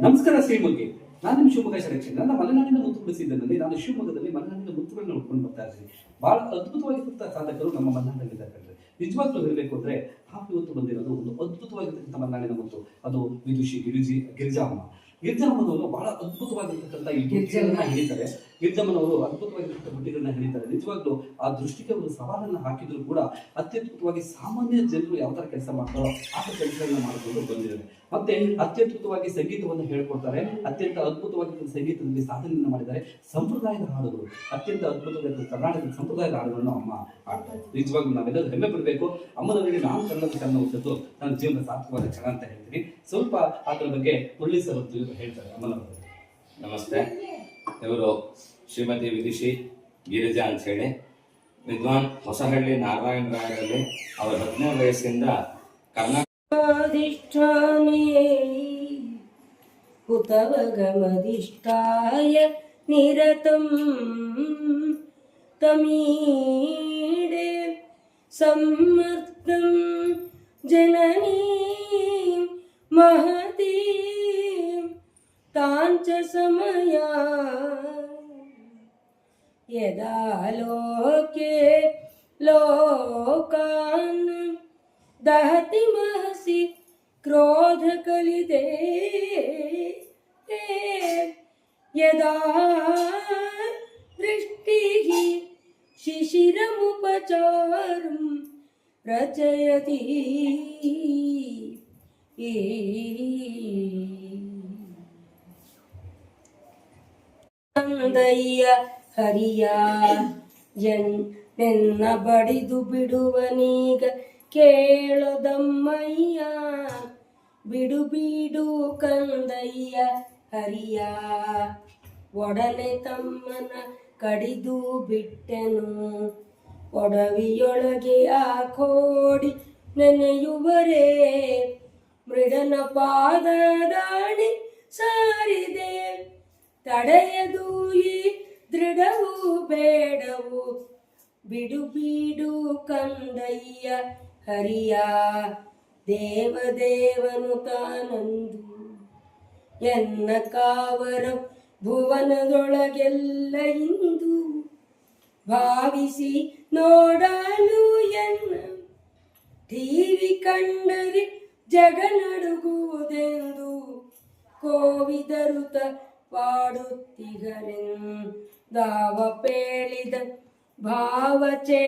ನಮಸ್ಕಾರ ಶ್ರೀಮುಖಿ. ನಾನು ನಿಮ್ಮ ಶಿವಮೊಗ್ಗ ಸೆಲೆಕ್ಷನ್. ನನ್ನ ಮಲೆನಾಡಿನ ಮುತ್ತು ಉಳಿಸಿದ್ದನಲ್ಲಿ ನಾನು ಶಿವಮೊಗ್ಗದಲ್ಲಿ ಮಲೆನಾಡಿನ ಮುತ್ತುಗಳನ್ನ ಉಟ್ಕೊಂಡು ಬರ್ತಾ ಇದ್ದೀನಿ. ಬಹಳ ಅದ್ಭುತವಾಗಿರ್ತಕ್ಕಂಥ ಸಾಧಕರು ನಮ್ಮ ಮಲೆನಾಡಿನಲ್ಲಿದ್ದಾರೆ. ನಿಜವಾಗ್ಲೂ ಹೇಳಬೇಕು ಅಂದ್ರೆ ನಾವು ಇವತ್ತು ಬಂದಿರೋದು ಒಂದು ಅದ್ಭುತವಾಗಿರ್ತಕ್ಕಂಥ ಮಲೆನಾಡಿನ ಮುತ್ತು. ಅದು ವಿದುಷಿ ಗಿರಿಜಾಮ್ಮ. ಗಿರಿಜಾಮ್ಮನವರು ಬಹಳ ಅದ್ಭುತವಾಗಿರ್ತಕ್ಕಂಥ ಈ ಬುಟ್ಟಿಗಳನ್ನ ಹಿಡಿತಾರೆ. ಗಿರಿಜಮ್ಮನವರು ಅದ್ಭುತವಾಗಿರ್ತಕ್ಕಂಥ ಬುಟ್ಟಿಗಳನ್ನ ಹಿಡಿತಾರೆ. ನಿಜವಾಗ್ಲೂ ಆ ದೃಷ್ಟಿಗೆ ಅವರು ಸವಾಲನ್ನು ಹಾಕಿದ್ರು ಕೂಡ ಅತ್ಯದ್ಭುತವಾಗಿ ಸಾಮಾನ್ಯ ಜನರು ಯಾವ ತರ ಕೆಲಸ ಮಾಡ್ತಾರೋ ಆ ಕೆಲಸಗಳನ್ನ ಮಾಡಿಕೊಂಡು ಬಂದಿದ್ದಾರೆ. ಮತ್ತೆ ಅತ್ಯದ್ಭುತವಾಗಿ ಸಂಗೀತವನ್ನು ಹೇಳ್ಕೊಡ್ತಾರೆ. ಅತ್ಯಂತ ಅದ್ಭುತವಾಗಿ ಸಂಗೀತದಲ್ಲಿ ಸಾಧನೆಯನ್ನು ಮಾಡಿದ್ದಾರೆ. ಸಂಪ್ರದಾಯದ ಹಾಡುಗಳು ಅತ್ಯಂತ ಅದ್ಭುತವಾದ ಕರ್ನಾಟಕದ ಸಂಪ್ರದಾಯದ ಹಾಡುಗಳನ್ನು ಅಮ್ಮ ಹಾಡ್ತಾರೆ. ನಿಜವಾಗ್ಲೂ ನಾವೆಲ್ಲರೂ ಹೆಮ್ಮೆ ಪಡಬೇಕು. ಅಮ್ಮನವರಿಗೆ ನಾನು ಕನ್ನಡ ಹೊಸದು ನನ್ನ ಜೀವನ ಸಾರ್ಥಕವಾದ ಕ್ಷಣ ಅಂತ ಹೇಳ್ತೀನಿ. ಸ್ವಲ್ಪ ಅದರ ಬಗ್ಗೆ ಮುರಳಿ ಸರ್ ಹೇಳ್ತಾರೆ ಅಮ್ಮನವರು. ನಮಸ್ತೆ. ಇವರು ಶ್ರೀಮತಿ ವಿದುಷಿ ಗಿರಿಜಾ ಅಂತ ಹೇಳಿ ವಿದ್ವಾನ್ ಹೊಸಹಳ್ಳಿ ನಾರಾಯಣ ರಾಯರಲ್ಲಿ ಅವರ 10ನೇ ವಯಸ್ಸಿಂದ ಕರ್ನಾಟಕ ಹುತವಗಮದಿಷ್ಟಾಯ ನಿರತಂ ತಮೀಡೆ ಸಮರ್ಥಂ ಜನನೀ ಮಹತಿ ತಾಂಚ ಸಮಯ ಯದಾ ಲೋಕೆ ಲೋಕಾನ್ ದಹತಿ ಮಹಸಿ ಕ್ರೋಧ ಕಲಿತೆ ಯದಾ ದೃಷ್ಟಿಃ ಶಿಶಿರಮುಪಚಾರಂ ರಚಯತಿ ಕಂದಯ್ಯ ಹರಿಯ ನೆನ್ನ ಬಡಿದು ಬಿಡುವನೀಗ ಕೇಳೋದಮ್ಮಯ್ಯ ಬಿಡು ಬಿಡು ಕಂದಯ್ಯ ಹರಿಯ ಒಡನೆ ತಮ್ಮನ ಕಡಿದು ಬಿಟ್ಟೆನು ಒಡವಿಯೊಳಗೆ ಆ ಕೋಡಿ ನೆನೆಯುವರೇ ಮೃಡನ ಪಾದದಾಣಿ ಸಾರಿದೆ ತಡೆಯದು ಈ ದೃಢವು ಬೇಡವು ಬಿಡು ಬಿಡು ಕಂದಯ್ಯ ಹರಿಯ ದೇವದೇವನು ತಾನಂದು ಎನ್ನ ಕಾವರ ಭುವನದೊಳಗೆಲ್ಲ ಇಂದು ಭಾವಿಸಿ ನೋಡಲು ಎನ್ನ ಟಿವಿ ಕಂಡರೆ ಜಗ ನಡುಗುವುದೆಂದು ಕೋವಿದರುತ ಪಾಡುತ್ತಿಗರೆಂದಾವ ಪೇಳಿದ ಭಾವಚೆ